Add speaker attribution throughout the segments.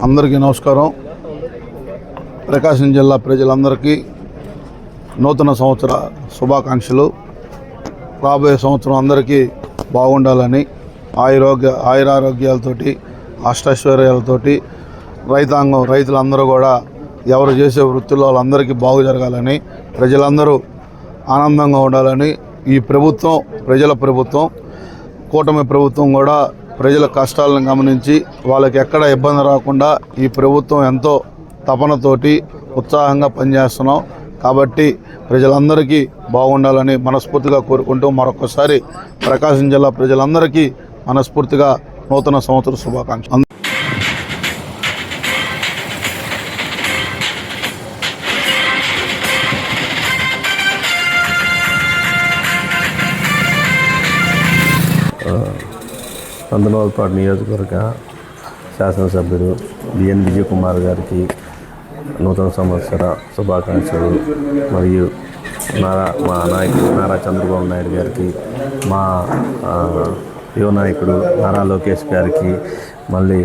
Speaker 1: అందరికీ నమస్కారం. ప్రకాశం జిల్లా ప్రజలందరికీ నూతన సంవత్సర శుభాకాంక్షలు. రాబోయే సంవత్సరం అందరికీ బాగుండాలని, ఆయురారోగ్యాలతోటి, అష్టైశ్వర్యాలతోటి రైతులందరూ కూడా ఎవరు చేసే వృత్తుల్లో వాళ్ళందరికీ బాగు జరగాలని, ప్రజలందరూ ఆనందంగా ఉండాలని ఈ ప్రభుత్వం, ప్రజల ప్రభుత్వం, కూటమి ప్రభుత్వం కూడా ప్రజల కష్టాలను గమనించి వాళ్ళకి ఎక్కడ ఇబ్బంది రాకుండా ఈ ప్రభుత్వం ఎంతో తపనతోటి ఉత్సాహంగా పనిచేస్తున్నాం. కాబట్టి ప్రజలందరికీ బాగుండాలని మనస్ఫూర్తిగా కోరుకుంటూ మరొకసారి ప్రకాశం జిల్లా ప్రజలందరికీ మనస్ఫూర్తిగా నూతన సంవత్సర శుభాకాంక్షలు.
Speaker 2: సంతనోల్పాడు నియోజకవర్గ శాసనసభ్యుడు బిఎన్ విజయ్ కుమార్ గారికి నూతన సంవత్సర శుభాకాంక్షలు. మరియు మా నాయకుడు నారా చంద్రబాబు నాయుడు గారికి, మా యువ నాయకుడు నారా లోకేష్ గారికి, మళ్ళీ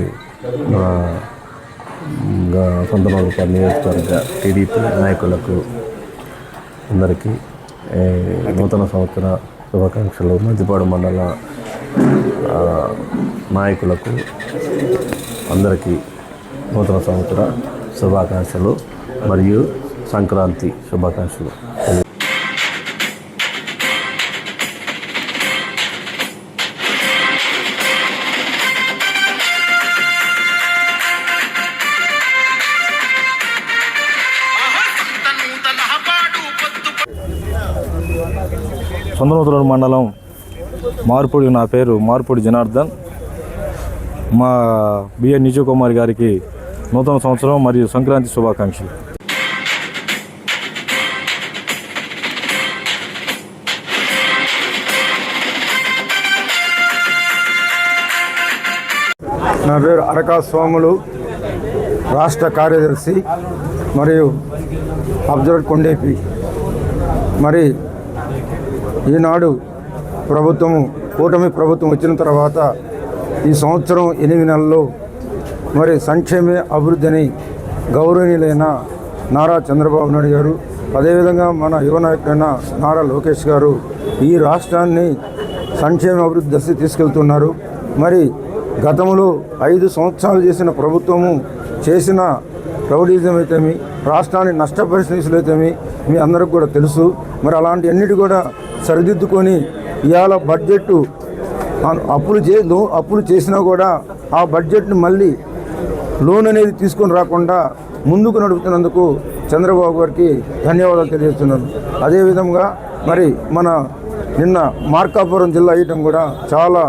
Speaker 2: సంతనోల్పాడు నియోజకవర్గ టీడీపీ నాయకులకు అందరికీ నూతన సంవత్సర శుభాకాంక్షలు. మధ్యపాడు మండల నాయకులకు అందరికీ నూతన సంవత్సర శుభాకాంక్షలు మరియు సంక్రాంతి శుభాకాంక్షలు.
Speaker 3: సంతనూతలూరు మండలం మార్పూడి, నా పేరు మార్పూడి జనార్దన్. మా బిఎన్ విజయ్ కుమార్ గారికి నూతన సంవత్సరం మరియు సంక్రాంతి శుభాకాంక్షలు.
Speaker 4: నా పేరు అరకా సోములు, రాష్ట్ర కార్యదర్శి మరియు అబ్జర్వర్ కొండేపి. మరి ఈనాడు కూటమి ప్రభుత్వం వచ్చిన తర్వాత ఈ సంవత్సరం 8 నెలల్లో మరి సంక్షేమ అభివృద్ధిని గౌరవనీయులైన నారా చంద్రబాబు నాయుడు గారు, అదేవిధంగా మన యువ నాయకులైన నారా లోకేష్ గారు ఈ రాష్ట్రాన్ని సంక్షేమ అభివృద్ధి దశ తీసుకెళ్తున్నారు. మరి గతంలో 5 సంవత్సరాలు చేసిన ప్రభుత్వము చేసిన రౌడీజం అయితేమి, రాష్ట్రాన్ని నష్టపరిస్థితులు అయితేమి మీ అందరికి కూడా తెలుసు. మరి అలాంటి అన్నిటి కూడా సరిదిద్దుకొని ఇవాళ బడ్జెట్ అప్పులు చేసినా కూడా ఆ బడ్జెట్ని మళ్ళీ లోన్ అనేది తీసుకొని రాకుండా ముందుకు నడుపుతున్నందుకు చంద్రబాబు గారికి ధన్యవాదాలు తెలియజేస్తున్నాను. అదేవిధంగా మరి మన నిన్న మార్కాపురం జిల్లా అయ్యటం కూడా చాలా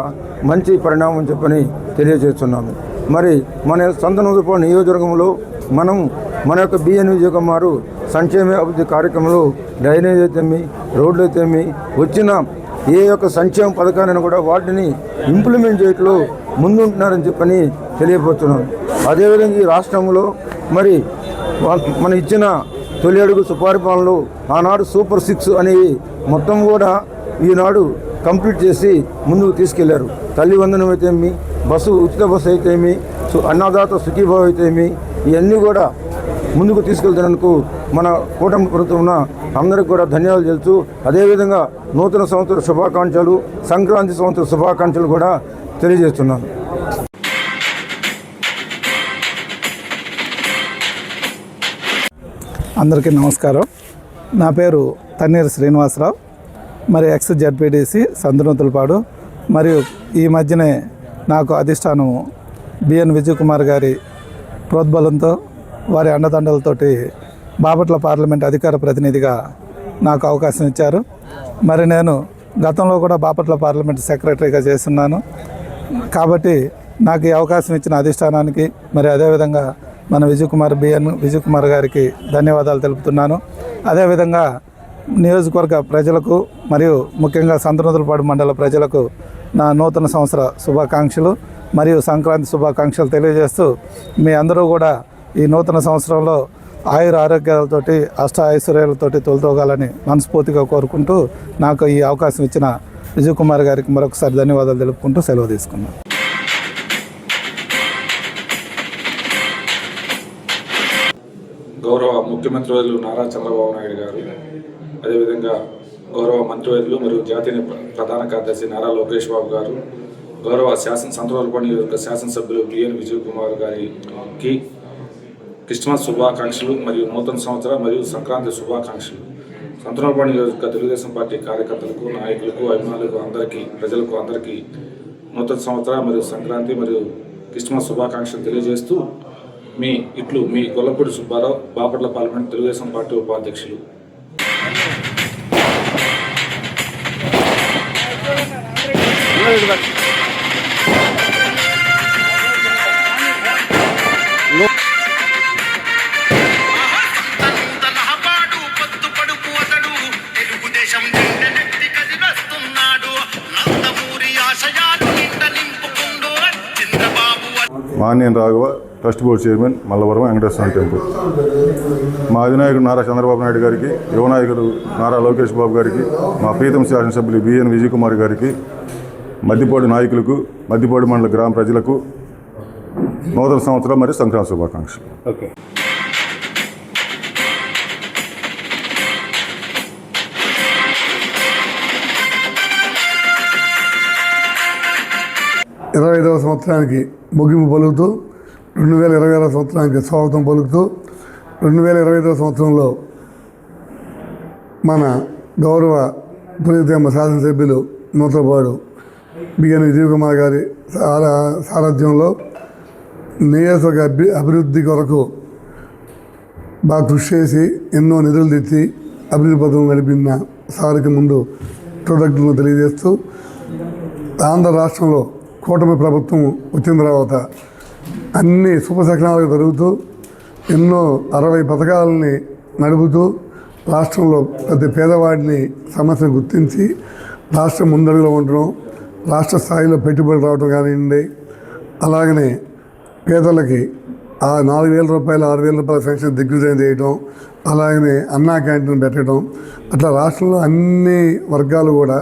Speaker 4: మంచి పరిణామం చెప్పని తెలియజేస్తున్నాను. మరి మన సంతనూతలపాడు నియోజకవర్గంలో మన యొక్క బిఎన్ విజయ్ కుమార్ సంక్షేమ అభివృద్ధి కార్యక్రమంలో డ్రైనేజ్ అయితేమి, రోడ్లు అయితేమి, వచ్చిన ఏ యొక్క సంక్షేమ పథకాన్ని కూడా వాటిని ఇంప్లిమెంట్ చేయట్లో ముందుంటున్నారని చెప్పని తెలియపరుస్తున్నాను. అదేవిధంగా ఈ రాష్ట్రంలో మరి మన ఇచ్చిన తొలి అడుగు సుపరిపాలనలో ఆనాడు సూపర్ 6 అనేవి మొత్తం కూడా ఈనాడు కంప్లీట్ చేసి ముందుకు తీసుకెళ్లారు. తల్లి వందనం అయితేమి, ఉచిత బస్సు అయితేమి, అన్నదాత సుఖీభావ అయితేమి, ఇవన్నీ కూడా ముందుకు తీసుకెళ్తున్నందుకు మన కూటమి ప్రభుత్వం అందరికి కూడా ధన్యవాదాలు తెలుసు. అదేవిధంగా నూతన సంవత్సర శుభాకాంక్షలు, సంక్రాంతి సంవత్సర శుభాకాంక్షలు కూడా తెలియజేస్తున్నాను.
Speaker 5: అందరికీ నమస్కారం. నా పేరు తన్నీరు శ్రీనివాసరావు, మరి ఎక్స్ జడ్పీటీసీ సంతనూతలపాడు. మరియు ఈ మధ్యనే నాకు అధిష్టానం బిఎన్ విజయ్ కుమార్ గారి ప్రోద్బలంతో, వారి అండదండలతోటి బాపట్ల పార్లమెంట్ అధికార ప్రతినిధిగా నాకు అవకాశం ఇచ్చారు. మరి నేను గతంలో కూడా బాపట్ల పార్లమెంట్ సెక్రటరీగా చేస్తున్నాను. కాబట్టి నాకు ఈ అవకాశం ఇచ్చిన అధిష్టానానికి, మరి అదేవిధంగా మన బిఎన్ విజయ్ కుమార్ గారికి ధన్యవాదాలు తెలుపుతున్నాను. అదేవిధంగా నియోజకవర్గ ప్రజలకు మరియు ముఖ్యంగా సంతనూతలపాడు మండల ప్రజలకు నా నూతన సంవత్సర శుభాకాంక్షలు మరియు సంక్రాంతి శుభాకాంక్షలు తెలియజేస్తూ, మీ అందరూ కూడా ఈ నూతన సంవత్సరంలో ఆరోగ్యాలతోటి, ఐశ్వర్యాలతోటి తొలతోగాలని మనస్ఫూర్తిగా కోరుకుంటూ, నాకు ఈ అవకాశం ఇచ్చిన విజయ్ కుమార్ గారికి మరొకసారి ధన్యవాదాలు తెలుపుకుంటూ సెలవు తీసుకున్నాను.
Speaker 6: గౌరవ ముఖ్యమంత్రి నారా చంద్రబాబు నాయుడు గారు, అదేవిధంగా గౌరవ మంత్రివర్యులు మరియు జాతీయ ప్రధాన కార్యదర్శి నారా లోకేష్ బాబు గారు, గౌరవ సంతనోలుపాడు నియోజకవర్గ శాసనసభ్యులు బిఎన్ విజయ్ కుమార్ గారికి క్రిస్మస్ శుభాకాంక్షలు మరియు నూతన సంవత్సర మరియు సంక్రాంతి శుభాకాంక్షలు. సంతనోలుపాడు నియోజకవర్గ తెలుగుదేశం పార్టీ కార్యకర్తలకు, నాయకులకు, అభిమానులకు, అందరికీ, ప్రజలకు అందరికీ నూతన సంవత్సర మరియు సంక్రాంతి మరియు క్రిస్మస్ శుభాకాంక్షలు తెలియజేస్తూ మీ గొల్లపూడి సుబ్బారావు, బాపట్ల పార్లమెంట్ తెలుగుదేశం పార్టీ ఉపాధ్యక్షులు.
Speaker 7: Manyam Raghava, trust board chairman, Mallavaram Venkateswara temple. మా అధినాయకుడు నారా చంద్రబాబు నాయుడు గారికి, యువ నాయకుడు నారా లోకేష్ బాబు గారికి, మా ప్రీతం శాసనసభ్యులు బిఎన్ విజయ్ కుమార్ గారికి, మద్దిపాడు నాయకులకు, మద్దిపాడు మండల గ్రామ ప్రజలకు నూతన సంవత్సరం మరియు సంక్రాంతి శుభాకాంక్షలు.
Speaker 2: ఓకే.
Speaker 8: ఇరవై 25వ సంవత్సరానికి ముగింపు పలుకుతూ 2026 సంవత్సరానికి స్వాగతం పలుకుతూ 2025వ సంవత్సరంలో మన గౌరవ ప్రియతమ శాసనసభ్యులు నూతలపాడు బిఎన్ విజయ్ కుమార్ గారి సారథ్యంలో నియోజకవర్గ అభివృద్ధి కొరకు బాగా కృషి చేసి ఎన్నో నిధులు తెచ్చి అభివృద్ధి పథకం నడిపిన సారికి ముందు కృతజ్ఞతలు తెలియజేస్తూ, ఆంధ్ర రాష్ట్రంలో కూటమి ప్రభుత్వం వచ్చిన తర్వాత అన్ని శుభశకనాలు జరుగుతూ ఎన్నో 60 పథకాలని నడుపుతూ రాష్ట్రంలో ప్రతి పేదవాడిని సమస్యను గుర్తించి రాష్ట్రం ముందడుగులో ఉండడం, రాష్ట్ర స్థాయిలో పెట్టుబడి రావడం కానివ్వండి, అలాగనే పేదలకి ఆ 4,000 రూపాయలు 6,000 రూపాయల పెన్షన్ దిగ్విజయం చేయడం, అలాగనే అన్నా క్యాంటీన్ పెట్టడం, అట్లా రాష్ట్రంలో అన్ని వర్గాలు కూడా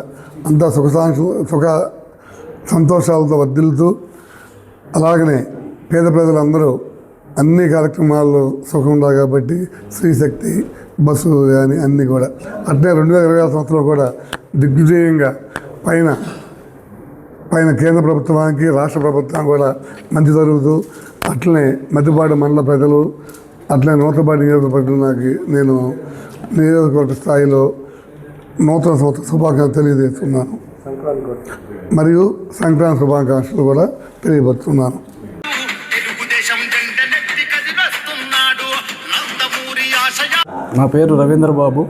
Speaker 8: అంతా సుఖ సంతోషాలతో వర్ధిల్లుతూ, అలాగనే పేద ప్రజలందరూ అన్ని కార్యక్రమాల్లో సుఖం ఉండాలి కాబట్టి స్త్రీశక్తి బస్సు కానీ అన్నీ కూడా అట్లే 2026 సంవత్సరంలో కూడా దిగ్విజయంగా పైన కేంద్ర ప్రభుత్వానికి, రాష్ట్ర ప్రభుత్వానికి కూడా మంచి జరుగుతూ, అట్లనే మద్దిపాడు మండల ప్రజలు, అట్లనే నూతలపాడు నియోజకవర్గానికి నేను నియోజకవర్గ స్థాయిలో నూతన సంవత్సర శుభాకాంక్షలు తెలియజేస్తున్నాను. మరియు సంక్రాంతి శుభాకాంక్షలు కూడా తెలియపరుస్తున్నాను.
Speaker 9: నా పేరు రవీంద్రబాబు,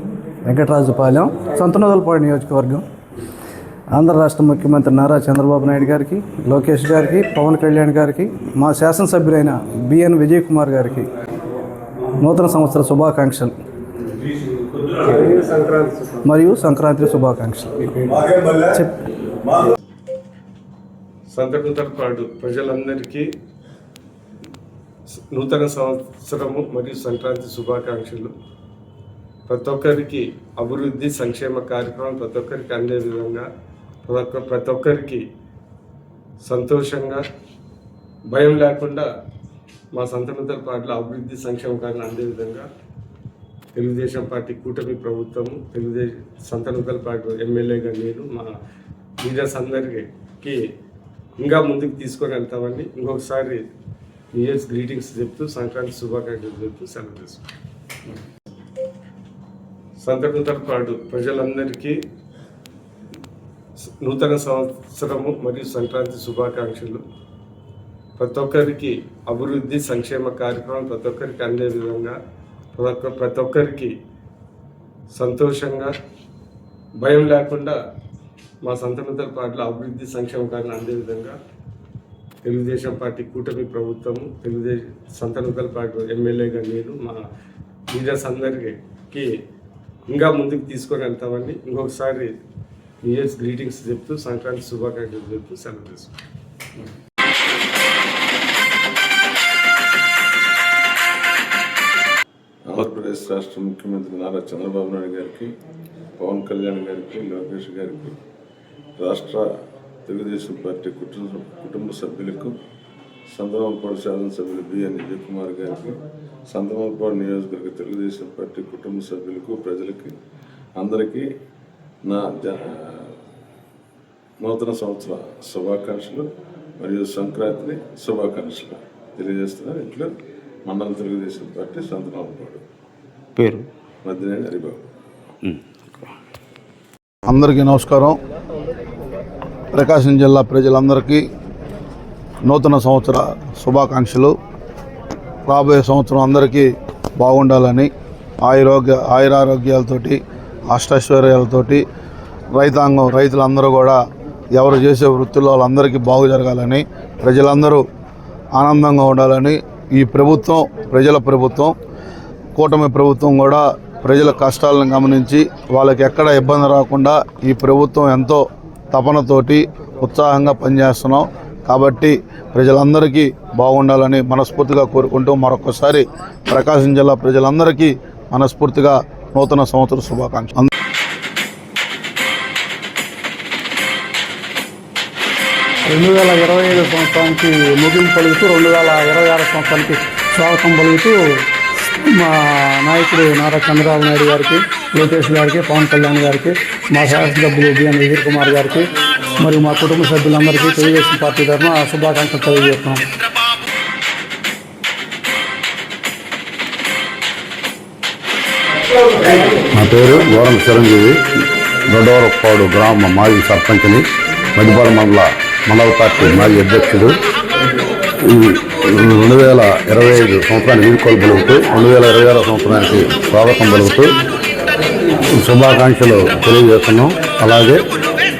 Speaker 9: వెంకటరాజుపాలెం, సంతనోదలపాడు నియోజకవర్గం. ఆంధ్ర రాష్ట్ర ముఖ్యమంత్రి నారా చంద్రబాబు నాయుడు గారికి, లోకేష్ గారికి, పవన్ కళ్యాణ్ గారికి, మా శాసనసభ్యులైన బిఎన్ విజయ్ కుమార్ గారికి నూతన సంవత్సర శుభాకాంక్షలు మరియు సంక్రాంతి శుభాకాంక్షలు.
Speaker 10: సంతనోదలపాడు ప్రజలందరికీ నూతన సంవత్సరము మరియు సంక్రాంతి శుభాకాంక్షలు. ప్రతి ఒక్కరికి అభివృద్ధి, సంక్షేమ కార్యక్రమం ప్రతి ఒక్కరికి అందే విధంగా, ప్రతి ఒక్కరికి సంతోషంగా, భయం లేకుండా మా సంతనోదలపాడులో అభివృద్ధి, సంక్షేమ కార్యక్రమం అందే విధంగా తెలుగుదేశం పార్టీ కూటమి ప్రభుత్వము, సంతనోదలపాడు ఎమ్మెల్యేగా నేను మా లీడర్స్ అందరికీ ఇంకా ముందుకు తీసుకొని వెళ్తామని ఇంకొకసారి న్యూ ఇయర్స్ గ్రీటింగ్స్ చెప్తూ, సంక్రాంతి శుభాకాంక్షలు చెప్తూ సెలవు తీసుకుంటాం. సంతనోదలపాడు ప్రజలందరికీ నూతన సంవత్సరము మరియు సంక్రాంతి శుభాకాంక్షలు. ప్రతి ఒక్కరికి అభివృద్ధి, సంక్షేమ కార్యక్రమం ప్రతి ఒక్కరికి అందే విధంగా, ప్రతి ఒక్కరికి సంతోషంగా, భయం లేకుండా మా సంతనోదలపాడులో అభివృద్ధి, సంక్షేమ కార్యక్రమం అందే విధంగా తెలుగుదేశం పార్టీ కూటమి ప్రభుత్వము, సంతనోదలపాడు ఎమ్మెల్యేగా నేను మా లీడర్స్ అందరికీ ఇంకా ముందుకు తీసుకొని వెళ్తామని ఇంకొకసారి న్యూ ఇయర్స్ గ్రీటింగ్స్ చెప్తూ, సంక్రాంతి శుభాకాంక్షలు చెప్తూ సెలవు తీసుకుంటాం.
Speaker 7: ఆంధ్రప్రదేశ్ రాష్ట్ర ముఖ్యమంత్రి నారా చంద్రబాబు నాయుడు గారికి, పవన్ కళ్యాణ్ గారికి, లోకేష్ గారికి, రాష్ట్ర తెలుగుదేశం పార్టీ కుటుంబ సభ్యులకు,
Speaker 11: సంతనోల్పాడు శాసనసభ్యులు బిఎన్ విజయ్ కుమార్ గారికి, సంతనోల్పాడు నియోజకవర్గ తెలుగుదేశం పార్టీ కుటుంబ సభ్యులకు, ప్రజలకి అందరికీ నా నూతన సంవత్సర శుభాకాంక్షలు మరియు సంక్రాంతి శుభాకాంక్షలు తెలియజేస్తున్నారు. ఇంట్లో మండల తెలుగుదేశం పార్టీ సంతనోల్పాడు
Speaker 2: పేరు
Speaker 11: మద్దినేని హరిబాబు.
Speaker 1: అందరికీ నమస్కారం. ప్రకాశం జిల్లా ప్రజలందరికీ నూతన సంవత్సర శుభాకాంక్షలు. రాబోయే సంవత్సరం అందరికీ బాగుండాలని, ఆయురారోగ్యాలతోటి, అష్టైశ్వర్యాలతోటి రైతులందరూ కూడా ఎవరు చేసే వృత్తుల్లో వాళ్ళందరికీ బాగు జరగాలని, ప్రజలందరూ ఆనందంగా ఉండాలని, ఈ ప్రభుత్వం ప్రజల ప్రభుత్వం, కూటమి ప్రభుత్వం కూడా ప్రజల కష్టాలను గమనించి వాళ్ళకి ఎక్కడ ఇబ్బంది రాకుండా ఈ ప్రభుత్వం ఎంతో తపనతోటి ఉత్సాహంగా పనిచేస్తున్నాం. కాబట్టి ప్రజలందరికీ బాగుండాలని మనస్ఫూర్తిగా కోరుకుంటూ మరొకసారి ప్రకాశం జిల్లా ప్రజలందరికీ మనస్ఫూర్తిగా నూతన సంవత్సర శుభాకాంక్షలు.
Speaker 9: 2025 సంవత్సరానికి ముగింపు పలుకుతూ 2026 సంవత్సరానికి స్వాగతం పలుకుతూ మా నాయకుడు నారా చంద్రబాబు నాయుడు గారికి, లోకేష్ గారికి, పవన్ కళ్యాణ్ గారికి, మా శాసనసభ్యులు బిఎన్ విజయ్ కుమార్ గారికి మరియు మా కుటుంబ సభ్యులందరికీ తెలుగుదేశం పార్టీ తరఫున శుభాకాంక్షలు తెలియజేస్తున్నాం.
Speaker 7: నా పేరు గోరం చిరంజీవి, దొడ్డవరపాడు గ్రామ మాజీ సర్పంచ్ని, మడిపాడు మండల పార్టీ మాజీ అధ్యక్షుడు. 2025 సంవత్సరానికి వీడ్కోలు పలుకుతూ 2026 సంవత్సరానికి స్వాగతం పలుకుతూ శుభాకాంక్షలు తెలియజేస్తున్నాం. అలాగే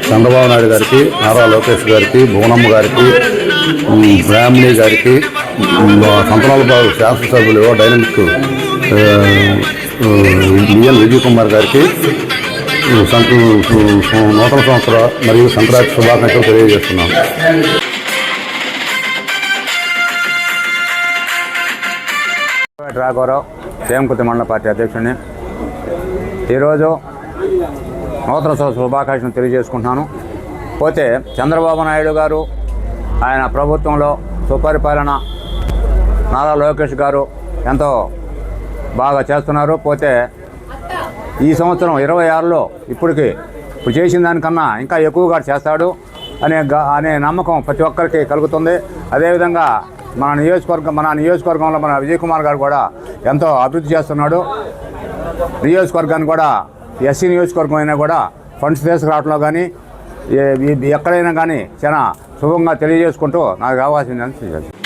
Speaker 7: చంద్రబాబు నాయుడు గారికి, నారా లోకేష్ గారికి, భువనమ్మ గారికి, బ్రాహ్మణి గారికి, సంతనాలపాడు శాసనసభ్యులు డైనమిక్ బిఎన్ విజయ్ కుమార్ గారికి నూతన సంవత్సర మరియు సంక్రాంతి శుభాకాంక్షలు తెలియజేస్తున్నాం.
Speaker 12: రాఘవరావు, సేమకుర్తి మండల పార్టీ అధ్యక్షుడిని. ఈరోజు నూతన సంవత్సర శుభాకాంక్షలు తెలియజేసుకుంటున్నాను. పోతే చంద్రబాబు నాయుడు గారు ఆయన ప్రభుత్వంలో సుపరిపాలన, నారా లోకేష్ గారు ఎంతో బాగా చేస్తున్నారు. పోతే ఈ సంవత్సరం 26లో ఇప్పుడు చేసిన దానికన్నా ఇంకా ఎక్కువగా చేస్తాడు అనే నమ్మకం ప్రతి ఒక్కరికి కలుగుతుంది. అదేవిధంగా మన నియోజకవర్గంలో మన విజయ్ కుమార్ గారు కూడా ఎంతో అభివృద్ధి చేస్తున్నాడు. నియోజకవర్గాన్ని కూడా ఎస్సీ నియోజకవర్గం అయినా కూడా ఫండ్స్ తీసుకురావడంలో కానీ ఎక్కడైనా కానీ చాలా శుభంగా తెలియజేసుకుంటూ నాకు అవకాశం తెలియజేస్తాను.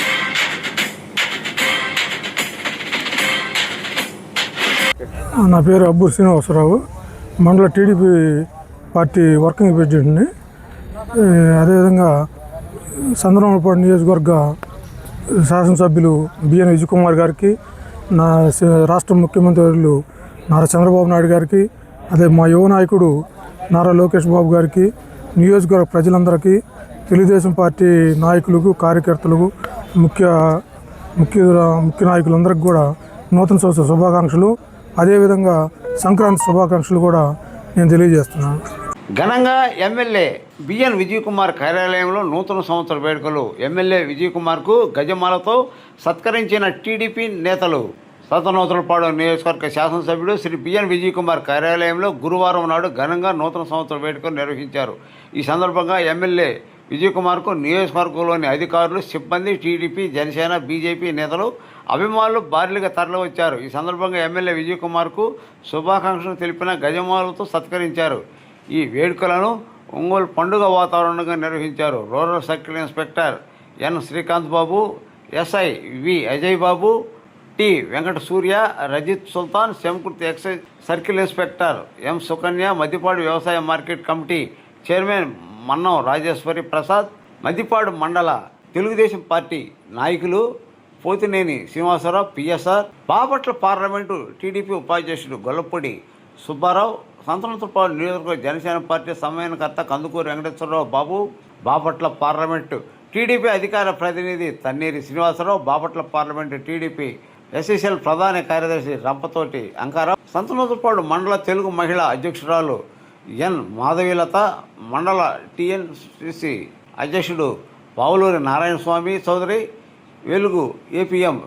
Speaker 13: నా పేరు అబ్బూరు శ్రీనివాసరావు, మండల టీడీపీ పార్టీ వర్కింగ్ ప్రెసిడెంట్ని. అదేవిధంగా సంతనోల్పాడు నియోజకవర్గ శాసనసభ్యులు బిఎన్ విజయ్ కుమార్ గారికి, నా రాష్ట్ర ముఖ్యమంత్రులు నారా చంద్రబాబు నాయుడు గారికి, అదే మా యువ నాయకుడు నారా లోకేష్ బాబు గారికి, నియోజకవర్గ ప్రజలందరికీ, తెలుగుదేశం పార్టీ నాయకులకు, కార్యకర్తలకు, ముఖ్య నాయకులందరికీ కూడా నూతన సంవత్సర శుభాకాంక్షలు, అదేవిధంగా సంక్రాంతి శుభాకాంక్షలు కూడా నేను తెలియజేస్తున్నాను.
Speaker 14: ఘనంగా ఎమ్మెల్యే బిఎన్ విజయ్ కుమార్ కార్యాలయంలో నూతన సంవత్సర వేడుకలు ఎమ్మెల్యే విజయ్ కుమార్కు గజమాలతో సత్కరించిన టీడీపీ నేతలు. సంతనోతులపాడు నియోజకవర్గ శాసనసభ్యుడు శ్రీ బిఎన్ విజయ్ కుమార్ కార్యాలయంలో గురువారం నాడు ఘనంగా నూతన సంవత్సర వేడుకలు నిర్వహించారు. ఈ సందర్భంగా ఎమ్మెల్యే విజయ్ కుమార్కు నియోజకవర్గంలోని అధికారులు, సిబ్బంది, టీడీపీ, జనసేన, బీజేపీ నేతలు, అభిమానులు భారీగా తరలివచ్చారు. ఈ సందర్భంగా ఎమ్మెల్యే విజయ్ కుమార్కు శుభాకాంక్షలు తెలిపిన గజమాలతో సత్కరించారు. ఈ వేడుకలను ఒంగోలు పండుగ వాతావరణంగా నిర్వహించారు. Rural circle inspector N Srikanth Babu, SI V Ajay Babu, T Venkata Surya, Rajith Sultan, Semakurthi excise circle inspector M Sukanya, Maddipadu వ్యవసాయ market committee chairman Mannam Rajeswari Prasad, Maddipadu మండల తెలుగుదేశం పార్టీ నాయకులు Pothineni Srinivasarao, PSR, Bapatla parliament TDP ఉపాధ్యక్షుడు గొల్లపూడి సుబ్బారావు, సంతనోతులపాడు నియోజకవర్గ జనసేన పార్టీ సమన్వయకర్త కందుకూరి వెంకటేశ్వరరావు బాబు, బాపట్ల పార్లమెంటు టీడీపీ అధికార ప్రతినిధి Tanneeri Srinivasarao, Bapatla parliament TDP SSL ప్రధాన కార్యదర్శి రంపతోటి అంకారావు, సంతనోతులపాడు మండల తెలుగు మహిళా అధ్యక్షురాలు ఎన్ మాధవీలత, మండల టీఎన్సీసీ అధ్యక్షుడు పావులూరి నారాయణ స్వామి చౌదరి, వెలుగు ఏపీఎం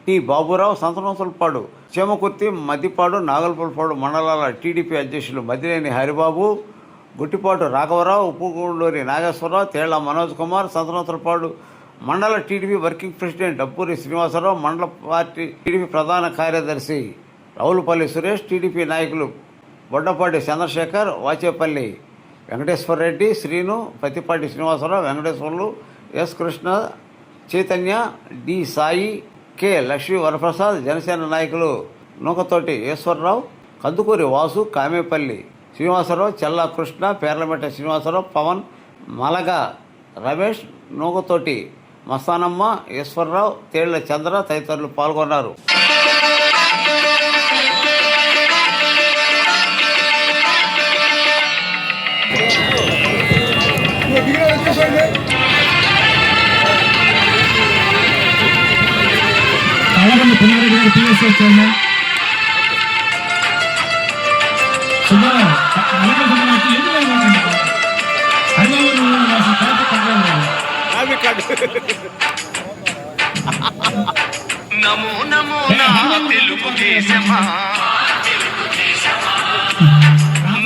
Speaker 14: టి బాబురావు, సంతనోతులపాడు చేమకుర్తి, మద్దిపాడు, నాగల్పల్పాడు మండలాల టీడీపీ అధ్యక్షులు మద్దినేని హరిబాబు, గుట్టిపాటు రాఘవరావు, ఉప్పుగూడూరి నాగేశ్వరరావు, తేళ్ల మనోజ్ కుమార్, సంతనోతులపాడు మండల TDP working president Dabbury Srinivasarao, మండల పార్టీ టీడీపీ ప్రధాన కార్యదర్శి రావులపల్లి సురేష్, టీడీపీ నాయకులు Boddapati Chandrasekhar, Vachepalli Venkateswara Reddy, Srinu, Pattipati Srinivasarao, Venkateswarlu, S Krishna, Chaitanya, D Sai, K Lakshmi Varaprasad, Janasena నాయకులు నూకతోటి ఈశ్వరరావు, కందుకూరి వాసు, కామేపల్లి శ్రీనివాసరావు, చెల్లా కృష్ణ, పేర్లమెట్ట శ్రీనివాసరావు, పవన్, మలగ రమేష్, నూకతోటి మస్తానమ్మ, ఈశ్వరరావు, తేళ్ల చంద్ర తదితరులు పాల్గొన్నారు.
Speaker 15: నమో నమో నా తెలుగు దేశమా,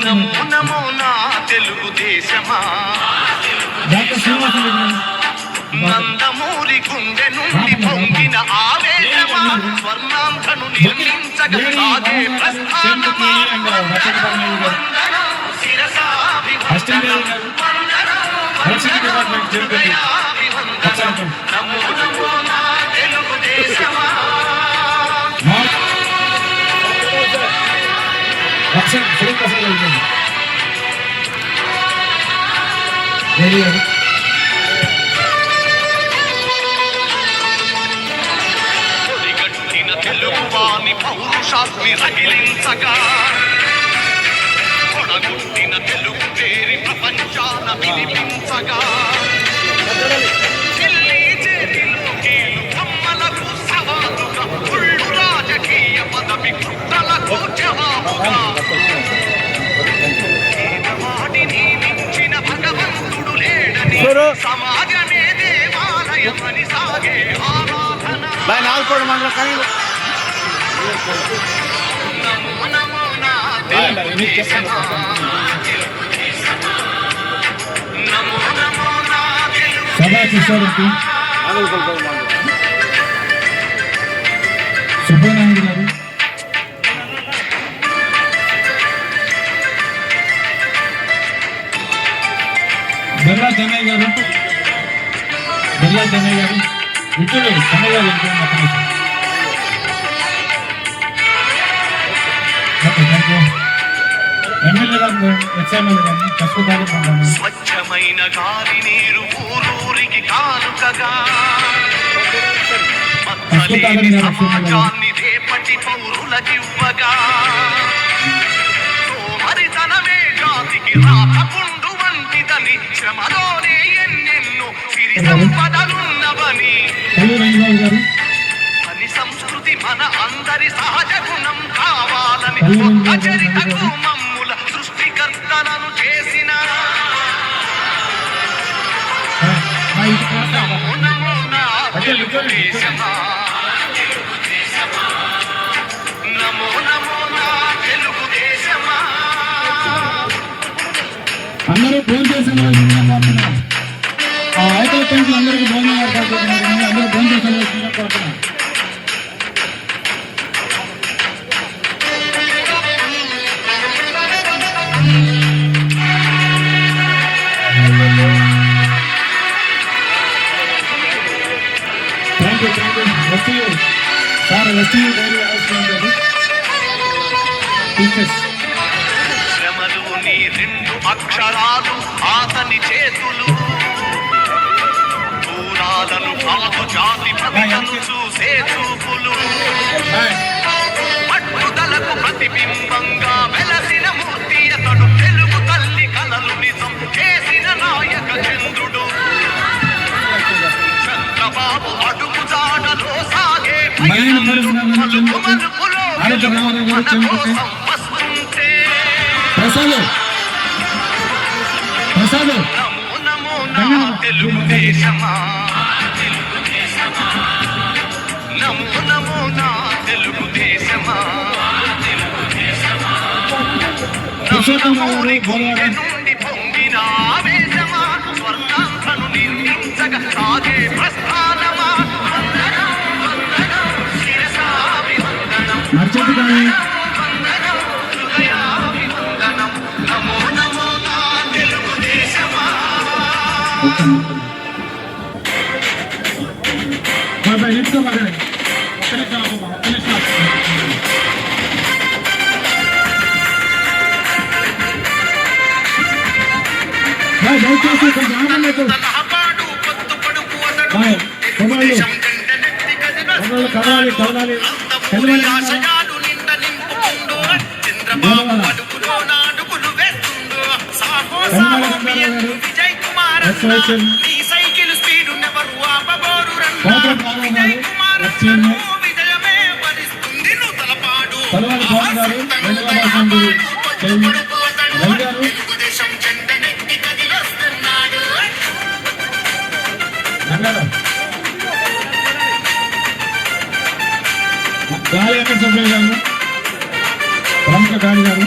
Speaker 15: నమో నమో నా తెలుగు దేశమా, నందమూరి గుండె నుండి పొంగిన ఆవేశమా, స్వర్ణాంధ్రను నిర్మించగ సాగే ప్రస్థానమా, నమో నమో నా తెలుగు దేశమా. కొడిగట్టిన తెలుగువాని పౌరుషాన్ని రగిలించగా, కొడగొట్టిన తెలుగు పేరి ప్రపంచాన వినిపించగా, ఢిల్లీ చేతిలో కీలు బొమ్మలకు సవాలుగా, ఉళ్ళు రాజకీయ పదవి కుట్రలకు జవాబుగా, వాటిని మించిన భగవంతుడు లేడని, సమాజమే దేవాలయమని సాగే ఆరాధన. నమో నమో నా తెలుగు దేశమా, నమో నమో నా తెలుగు
Speaker 3: సుబ్బనాయుడు గారు, బెల్లా చెన్నై గారు, ఇటు చెన్నై గారు ఎమ్మెల్యే గారు, ఎక్స్ఎమ్మెల్యే గారిని ప్రస్తుతాలు
Speaker 15: స్వచ్ఛమైన గాలి నీరు ఊరూరికి కానుకగా, మత్తలేని సమాజాన్ని రేపటి పౌరులకివ్వగా, సోమరితనమే జాతికి రాతపుండు వంటిదని, శ్రమలోనే ఎన్నెన్నో సిరి సంపదలున్నవని, పని సంస్కృతి మన అందరి సహజ గుణం కావాలని, ఒక్క చరితకు మమ్ముల సృష్టికర్తలను చేసిన నమో నమో నా తెలుగు దేశమా, నమో నమో నా తెలుగు దేశమా.
Speaker 3: అందరూ ఫోన్ చేసిన ఐదో పెంట్లు అందరికీ భోజనం ఏర్పడుతున్నారు, అందరూ ఫోన్ చేసిన కోరుతున్నాం.
Speaker 15: శ్రమలు నీ రెండు అక్షరాలు ఆతని చేతులు, దూరాలను కాదు జాతి ప్రతిభను చూసే చూపులు, పట్టుదలకు ప్రతిబింబంగా వెలసిన మూర్తి అతడు, తెలుగు తల్లి కలలు నిజం చేసిన నాయక చంద్రుడు, చంద్రబాబు అడుగు జాడలో సాగే మలుపు మలుపులో మన కోసం వస్తుంటే, నమో నమో నా తెలుగు దేశమా, నుండి పొంగిన ఆవేశమా స్వర్గాంధ్రను నిర్మించగ సాగే ప్రస్థానమా శిరసాభివందనం హృదయాభివందనం నమో నమో నా తెలుగుదేశమా. తలపాడు పొత్తు పడుపు అతడు తెలుగుదేశం జెండనెత్తి కదిలొస్తున్నాడు. నందమూరి ఆశయాలు నిండ నింపుకుండు చంద్రబాబు అడుగులో నాడుగులు వేస్తుండు. సాహో సాహో బిఎన్ విజయ్ కుమార్ అన్న నీ సైకిల్ స్పీడు నెవరు ఆపబోరు రన్న. విజయ్ కుమార్ అన్నను విజయమే వరిస్తుంది నువ్వు తలపాడు. తెలుగుదేశం జెండనెత్తి కదిలొస్తున్నాడు.
Speaker 3: గాలి వెంకటసుబ్బయ్య గారు, ప్రముఖ గాలి గారు,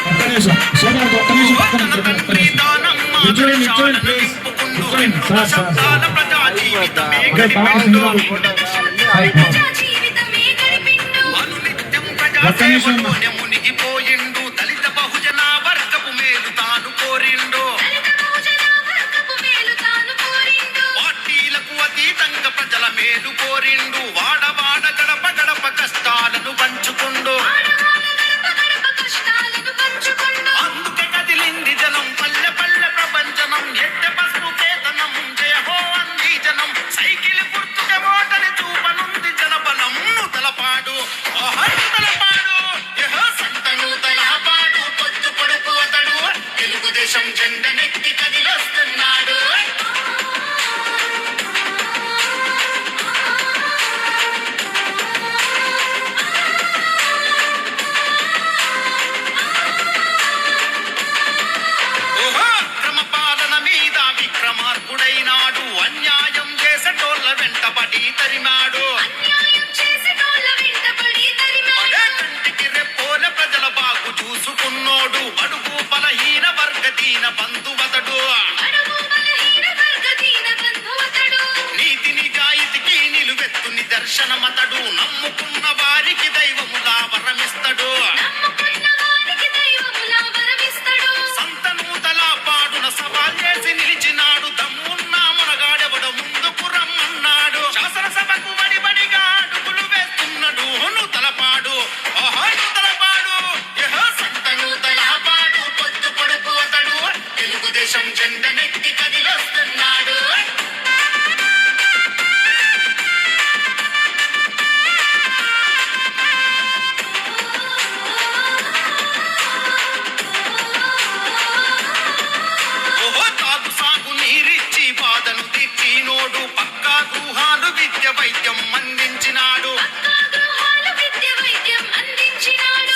Speaker 3: ఒక్క నిమిషం సోదరుడు, ఒక్క నిమిషం పక్కన
Speaker 15: మునిగిపోయిండు. దళిత బహుజన వర్గపు మేలు తాను కోరిండు. పార్టీలకు అతీతంగా ప్రజల మేలు కోరిండు. వాడవాడ గడప గడప కష్టాలను పంచుకుండు. అందుకే కదిలింది జనం పల్లె పల్లె ప్రపంచనం. ఎట్టె పసుపు కేతనం జయహో అంది జనం. సైకిల్ గుర్తుకే మోటని చూపనుంది జనబలం నువ్వు తలపాడు. తలపాడు సంతను తలపాడు పొత్తు పొడుపు అతడు తెలుగుదేశం జెండనెత్తి కదిలొస్తున్నాడు. క్రమ పాలన మీద విక్రమార్కుడైనాడు. అన్యాయం చేసేటోళ్ళ వెంటబడి తరిమాడు. పడే కంటికి రెప్పోల ప్రజల బాగు చూసుకున్నోడు. అడుగు బలహీన వర్గ దీన బంధువతడు. నీతి నిజాయితీకి నిలువెత్తు నిదర్శనమతడు. నమ్ముకున్న వారికి దైవములా వరమిస్తడు. సంతను తలపాడున సవాల్ చేసి నిలిచినాడు. దమ్మున్న మనగాడెవడ ముందుకు రమ్మన్నాడు. శాసనసభకు వడిబడిగా అడుగులు వేస్తున్నాడు నువ్వు తలపాడు. నువ్వు తలపాడు సంతను తలపాడు పొత్తు పొడుపు అతడు తెలుగుదేశం జెండనెత్తి కదిలొస్తున్నాడు. తాగు సాగు నీరిచ్చి బాధను తీర్చినోడు. పక్కా గృహాలు విద్య వైద్యం అందించినాడు.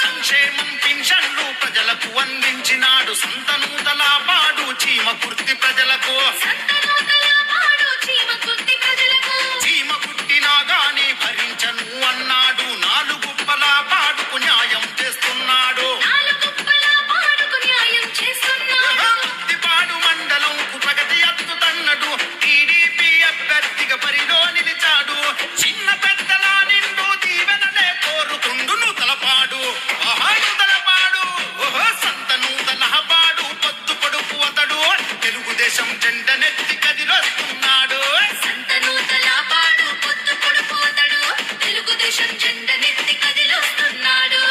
Speaker 15: సంక్షేమం పింఛన్లు ప్రజలకు అందించినాడు. సంతను తలపాడు చీమ కుర్తి ప్రజలకు. చీమ కుట్టినా గాని భరించను అన్నాడు. నాలుగు పాడుకు న్యాయం చేస్తున్నాడు. ముత్తిపాడు మండలంకు ప్రగతి అద్దుతన్నడు. టీడీపీ అభ్యర్థిగా బరిలో నిలిచాడు. చిన్న పెద్దల నిండు దీవెనలే కోరుతుండు నువ్వు తలపాడు. తలపాడు సంతను తలపాడు పొత్తు పొడుపు అతడు తెలుగుదేశం జెండనెత్తి కదిలొస్తున్నాడు. సంతను తలపాడు పొత్తు పొడుపు అతడు తెలుగుదేశం జెండనెత్తి కదిలొస్తున్నాడు.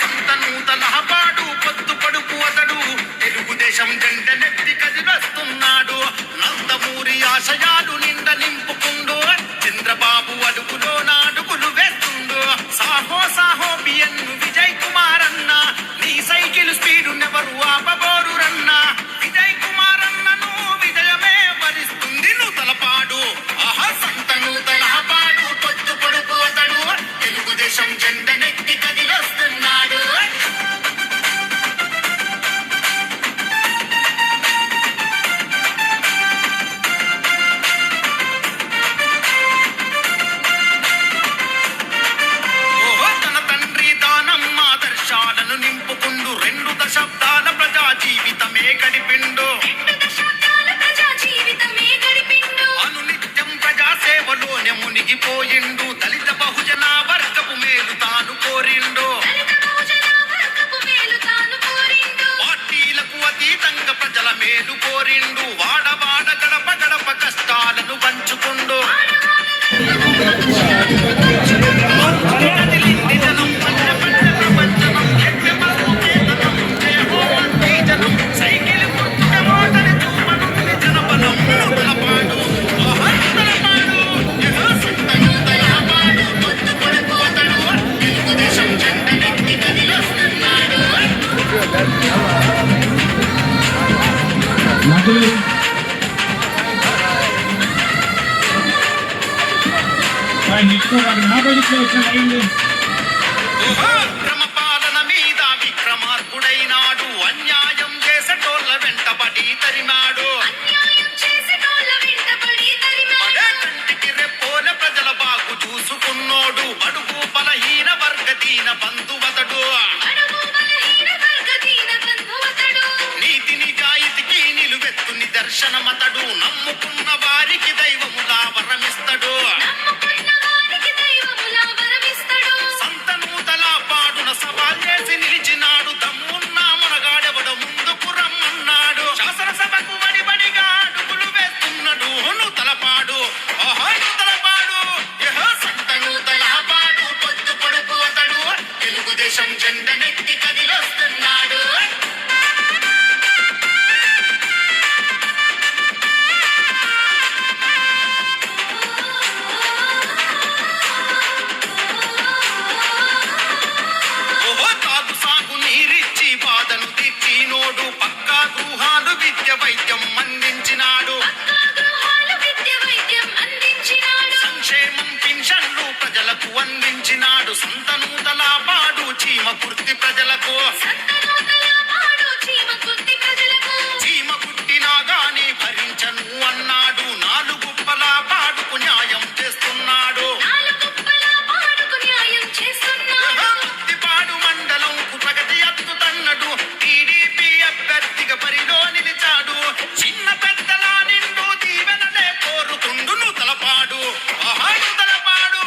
Speaker 15: సంతను తలపాడు పొత్తు పొడుపు అతడు తెలుగుదేశం జెండనెత్తి కదిలొస్తున్నాడు. నందమూరి ఆశయాలు నిండ నింపుకుండు. చంద్రబాబు అడుగులో నాడుగులు వేస్తుండు. సాహో సాహో బిఎన్ విజయ్ కుమార్ అన్న నీ సైకిల్ స్పీడు నెవరు ఆపబోరు రన్న. విజయ్ కుమార్ అన్నను విజయమే వరిస్తుంది నువ్వు తలపాడు. సంతను తలపాడు పొత్తు పొడుపు అతడు తెలుగుదేశం జెండనెత్తి కదిలొస్తున్నాడు. నడిపిండు అనునిత్యం ప్రజాసేవలోనే మునిగిపోయిండు దళిత బహుజన వర్గపు మేలు తాను కోరిండు పార్టీలకు అతీతంగా ప్రజల మేలు కోరిండు వాడవాడ గడప గడప కష్టాలను పంచుకుండు క్రమపాలన మీద విక్రమార్కుడైనాడు అన్యాయం చేసేటోళ్ళ వెంటబడి తరిమాడు కంటికి రెప్పోల ప్రజల బాగు చూసుకున్నోడు బడుగు బలహీన వర్గ దీన బంధువతడు నీతి నిజాయితీకి నిలువెత్తు నిదర్శనమతడు నమ్ముకున్న వారికి దైవములా వరమిస్తడు సంతనూతల పాడున సవాల్ చేసి నిలిచినాడు దమ్మున్న మనగాడెవడు ముందుకు రమ్మన్నాడు శాసనసభకు వడిబడిగా అడుగులు వేస్తున్నాడు నూతలపాడు నూతలపాడు సంతనూతల పాడు పొద్దు పడుకోతడు తెలుగుదేశం జెండనెత్తి కదిలొస్తున్నాడు పక్కా గృహాలు విద్య వైద్యం అందించినాడు సంక్షేమం పెన్షన్లు ప్రజలకు అందించినాడు సంతనూతల పాడు చీమ కుర్తి ప్రజలకు చీమ కుట్టినా గాని భరించను అన్నాడు నాలుగు గుప్పల పాడుకు న్యాయం చేస్తున్నాడు ముత్తిపాడు మండలంకు ప్రగతి అత్తుతన్నడు టీడీపీ అభ్యర్థిగా పరిలో నిలిచాడు చిన్న పెద్దల నిండు దీవెనలే కోరుతుండు నూతలపాడు నూతలపాడు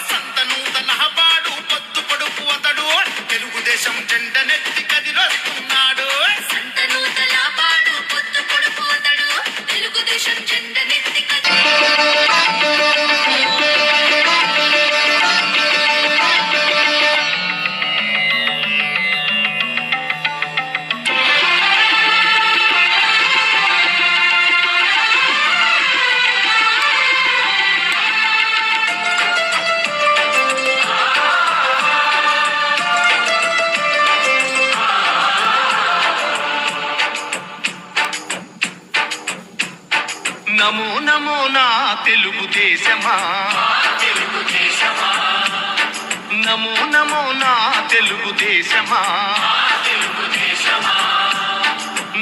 Speaker 15: సంతనూతల పాడు పొద్దు పొడుపు అతడు తెలుగుదేశం జెండనెత్తి కదిలొస్తున్నాడు సంతనూతల పాడు పొద్దు పొడుపు అతడు తెలుగుదేశం జెండనెత్తి నమో నమో నా తెలుగుదేశమా నమో నమో నా తెలుగుదేశమా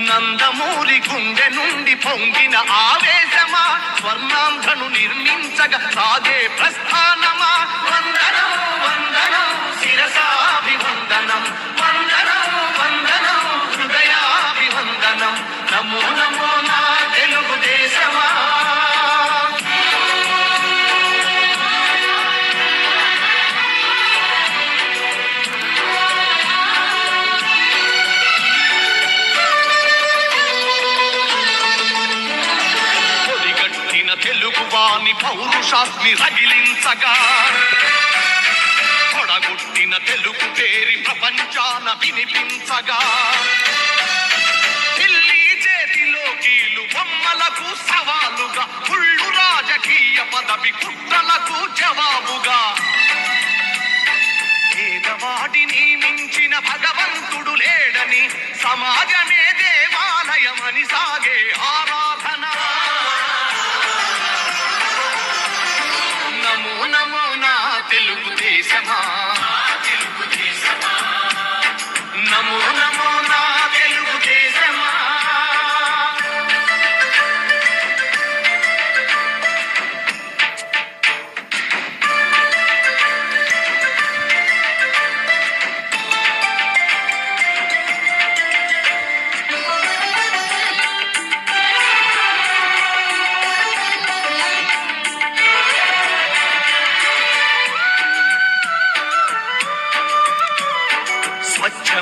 Speaker 15: నందమూరి గుండె నుండి పొంగిన ఆవేశమా స్వర్ణాంధ్రను నిర్మించగా సాగే ప్రస్థానమా వందనం వందనం శిరసాభివందనం వందనం వందనం హృదయాభివందనం నమో నమో నా తెలుగుదేశమా పొడిగట్టిన తెలుగువాని పౌరుషాస్ని రగిలించగా పొడగొట్టిన తెలుగు పేరి ప్రపంచాన వినిపించగా ఢిల్లీ చేతిలో కీలు బొమ్మలకు సవాలుగా కుళ్ళు రాజకీయ పదవి కుట్రలకు జవాబుగా పేదవాడిని మించిన భగవంతుడు లేడని సమాజమే దేవాలయమని సాగే ఆరాధన నమో నమో నా తెలుగుదేశమా నమో నమో నా తెలుగుదేశమా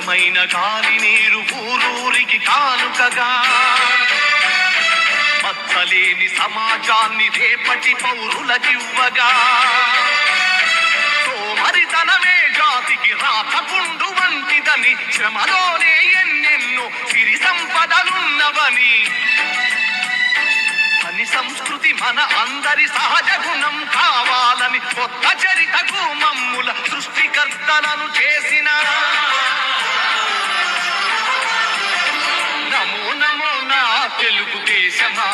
Speaker 15: స్వచ్ఛమైన గాలి నీరు ఊరూరికి కానుకగా మచ్చలేని సమాజాన్ని రేపటి పౌరులకివ్వగా సోమరితనమే జాతికి రాతపుండు వంటిదని శ్రమలోనే ఎన్నెన్నో సిరి సంపదలున్నవని పని సంస్కృతి మన అందరి సహజ గుణం కావాలని కొత్త చరితకు మమ్ముల సృష్టికర్తలను చేసిన నమో నమో నా తెలుగుదేశమా,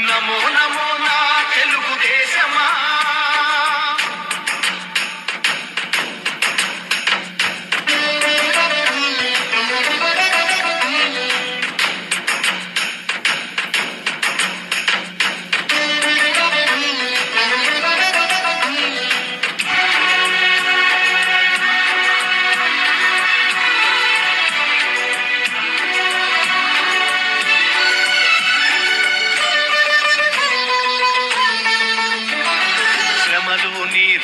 Speaker 15: నమో నమో నా తెలుగుదేశమా.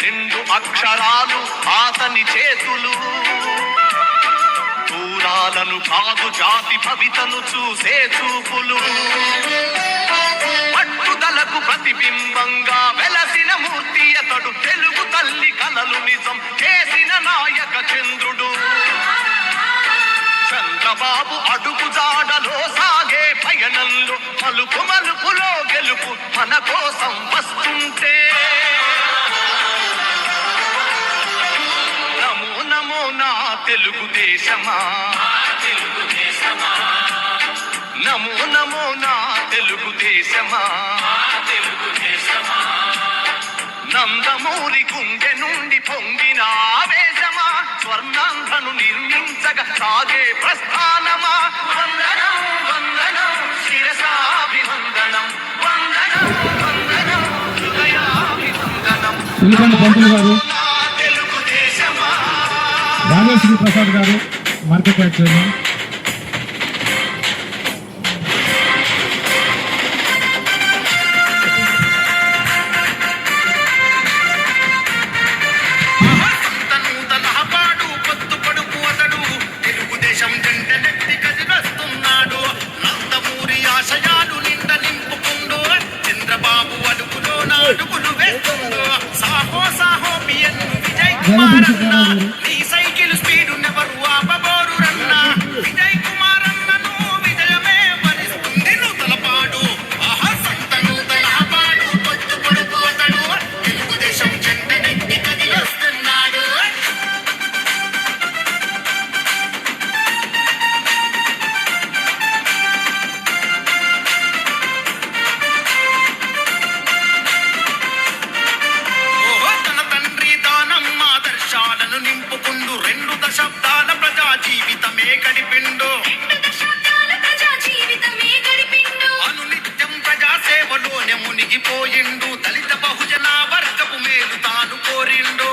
Speaker 15: రెండు అక్షరాలు ఆతని చేతులు దూరాలను కాదు జాతి భవితను చూసే చూపులు పట్టుదలకు ప్రతిబింబంగా వెలసిన మూర్తి అతడు తెలుగు తల్లి కలలు నిజం చేసిన నాయక చంద్రుడు చంద్రబాబు అడుగు జాడలో సాగే పయనంలో మలుపు మలుపులో గెలుపు మన కోసం వస్తుంటే నా తెలుగుదేశమా, నమో నమో నా తెలుగుదేశమా. నందమూరి గుండె నుండి పొంగిన ఆవేశమా, స్వర్ణాంధ్రను నిర్మించగా సాగే ప్రస్థానమా. వందనం వందనం శిరసాభివందనం, వందనం వందనం హృదయాభివందనం.
Speaker 16: రాజేశ్వరి ప్రసాద్ గారు మార్కెట్ యార్డ్ చైర్మన్.
Speaker 15: తెలుగుదేశం జెండ నెత్తి కదిలొస్తున్నాడు, నందమూరి ఆశయాలు నిండ నింపుకుండు, చంద్రబాబు అడుగులో నాడుగులు వేస్తుండు. సాహో సాహో బియ్యను విజయ్ కుమార్ అన్న, నీ సైకిల్ స్పీడు నెవరు ఆపబోరు రన్న. విజయ్ కుమార్ అన్నను విజయమే వరిస్తుంది నూతలపాడు. ఆహా సంత నూతలపాడు పొత్తు పొడుపు అతడు, తెలుగుదేశం జెండ నెత్తి కదిలొస్తున్నాడు. నింపుకుండు 2 దశాబ్దాల ప్రజా జీవితమే గడిపిండు, అనునిత్యం ప్రజా సేవలోనే మునిగిపోయిండు. దళిత బహుజన వర్గపు మేలు తాను కోరిండు,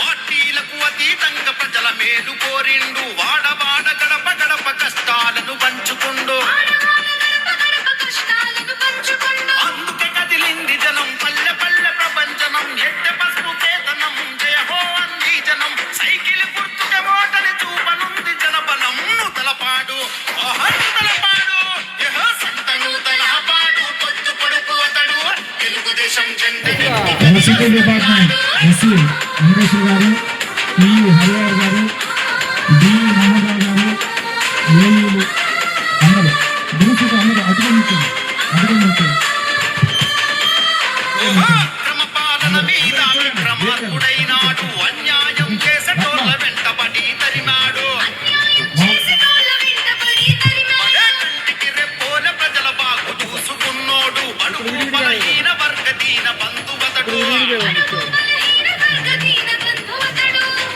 Speaker 15: పార్టీలకు అతీతంగా ప్రజల మేలు కోరిండు. వాడవాడ గడప గడప కష్టాలను పంచుకుండు, అందుకే కదిలింది జనం పల్లె పల్లె ప్రపంచనం. ఎట్టె పసుపు కేతనం జయ హో అంది జనం, సైకిల్ గుర్తుకే మోటని చూపనుంది జనబలం. నూతలపాడు నూతలపాడు యహో సంత నూతలపాడు పొత్తు పొడుపు అతడు, తెలుగుదేశం జెండ
Speaker 16: సెక్రటరీ డిపార్ట్మెంట్ ఎస్సీ వెంకటేశ్వర గారు, పిఈ హరివారు గారు, డిఈ మహమ్మద్ గారు, ఏఈలు అందరూ దినసుకు అందరూ అధిగమించారు.
Speaker 15: క్రమపాలన మీద విక్రమార్కుడైనాడు, అన్యాయం చేసేటోళ్ళ వెంటబడి తరిమాడు. కంటికి రెప్పోల ప్రజల బాగు చూసుకున్నోడు, అడుగు బలహీన వర్గదీన బంధువతడు.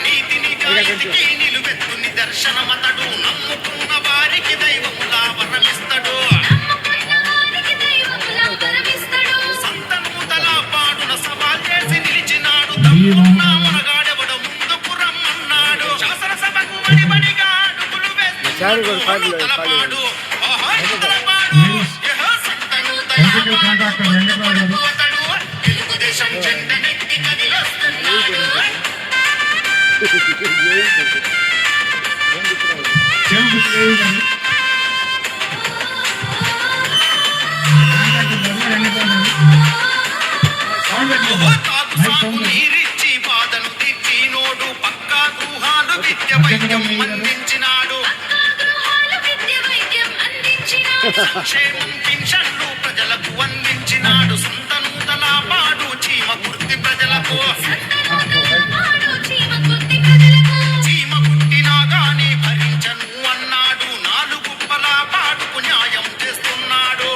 Speaker 15: నీతి నిజాయితీకి నిలువెత్తు నిదర్శనమతడు, నమ్ముకున్న వారికి దైవములా వరమిస్తడు. పాడున సవాల్ చేసి నిలిచినాడు, దమ్మున్నా మనగాడెవడు ముందుకు రమ్మన్నాడు. శాసనసభకు వడిబడిగా అడుగులు వేస్తున్నాడు, తలపాడు తెలుగుదేశం జెండ నెత్తి కదిలొస్తున్నాడు. నీరిచ్చి బాధను తీర్చినోడు పక్కా గృహాలు విద్య వైద్యం అందించినాడు. సంక్షేమం పింఛన్లు ప్రజలకు అందించినాడు. సొంత నూతల పాడు చీమ కుర్తి ప్రజలకు. చీమ కుట్టినా గాని భరించను అన్నాడు. నాలుగు పల పాడుకు న్యాయం చేస్తున్నాడు.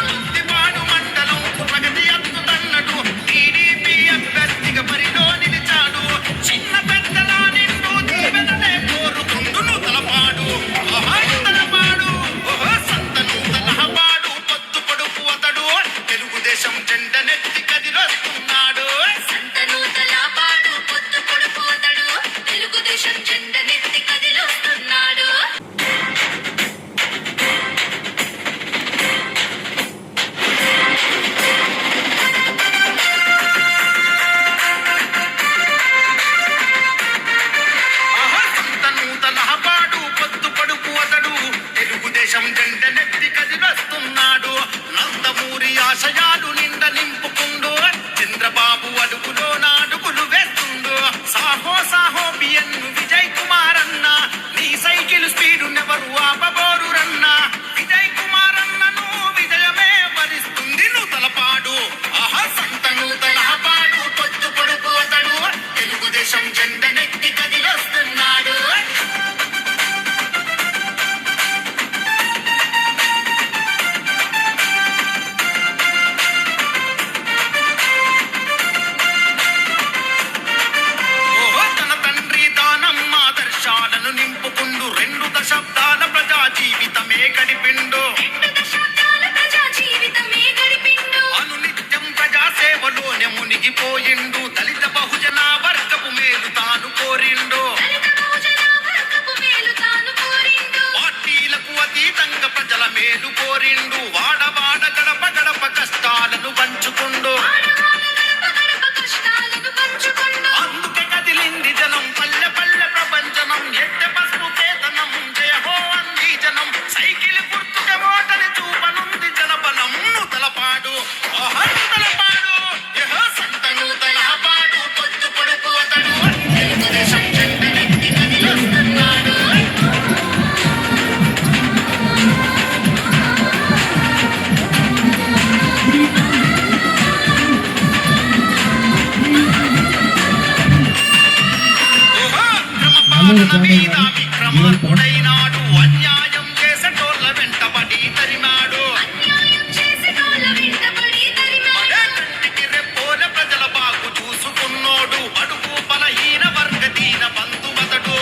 Speaker 15: ముద్దిపాడు మండలం ప్రగతి అద్దుతన్నడు. టీడీపీ అభ్యర్థిగా బరిలో నిలిచాడు. చిన్న పెద్దల నిండు దీవెనలే కోరుకుండు నూతలపాడు. నూతలపాడు సంత నూతలపాడు పొత్తు పొడుపు అతడు. తెలుగుదేశం జెండ నెత్తి కదిలొస్తున్నాడు. సంత నూతలపాడు పొత్తు పొడుపు అతడు. తెలుగుదేశం జెండ నెత్తి కదిలొస్తున్నాడు. తెలుగుదేశం జెండ నెత్తి కదిలొస్తున్నాడు. నందమూరి ఆశయాలు నిండ నింపుకుండు. చంద్రబాబు అడుగులో నాడుగులు వేస్తుండు. సాహో సాహో బిఎన్ను విజయ్ కుమార్ అన్న. నీ సైకిల్ స్పీడు నెవరు ఆపబోరు రన్న. విజయ్ కుమార్ అన్నను విజయమే వరిస్తుంది నూతలపాడు. సంత నూతలపాడు పొత్తు పొడుపు అతడు. తెలుగుదేశం జెండ నెత్తి కదిలొస్తున్నాడు. నింపుకుండు. 2 దశాబ్దాల ప్రజా జీవితమే గడిపిండు. అనునిత్యం ప్రజా సేవలోనే మునిగిపోయిండు. దళిత బహుజన వర్గపు మేలు తాను కోరిండు. పార్టీలకు అతీతంగా ప్రజల మేలు కోరిండు. వాడవాడ గడప గడప కష్టాలను పంచుకుండు. అందుకే కదిలింది జనం పల్లె పల్లె ప్రపంచనం. ఎట్టె పసుపు కేతనం జయ హో అంది జనం. సైకిల్ గుర్తుకే ఓటని చూపనుంది జనబలం. నూతలపాడు నూతలపాడు సంత నూతలపాడు పొత్తు పొడుపు అతడు. తెలుగుదేశం జెండ నెత్తి కదిలొస్తున్నాడు. విక్రమార్కుడైనాడు. అన్యాయం చేసేటోళ్ళ వెంటబడి తరిమాడు. కంటికి రెప్పోల ప్రజల బాగు చూసుకున్నోడు. అడుగు బలహీన వర్గ దీన బంధువతడు.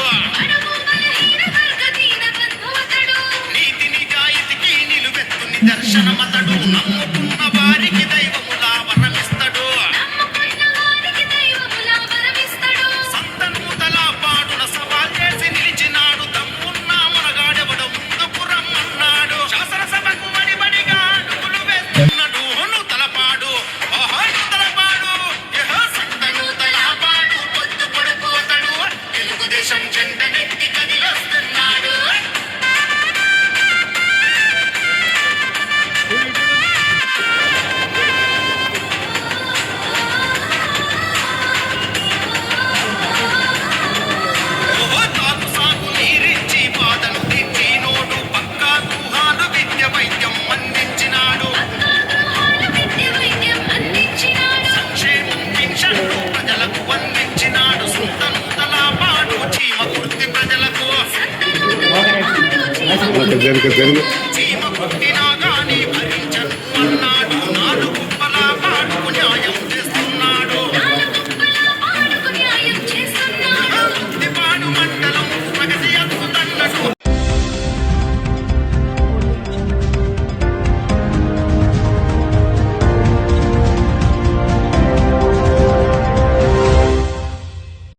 Speaker 15: నీతి నిజాయితీకి నిలువెత్తు నిదర్శనమతడు. నమ్ముకున్న వారికి దైవములా వరమిస్తడు. సంత నూతల పాడున సవాల్ చేసి నిలిచినాడు. దమ్మున్న మనగాడెవడు ముందుకు రమ్మన్నాడు. శాసనసభకు వడిబడిగా అడుగులు వేస్తున్నాడు. నూతలపాడు నూతలపాడు సంత నూతలపాడు పొత్తు పొడుపు అతడు. తెలుగుదేశం జెండ నెత్తి కదిలొస్తున్నాడు. తాగు సాగు నీరిచ్చి బాధను తీర్చినోడు. పక్కా గృహాలు విద్య వైద్యం అందించినాడు. సంక్షేమం పింఛన్లు ప్రజలకు అందించినాడు. సొంత నూతల పాడు చీమ కుర్తి ప్రజలకు.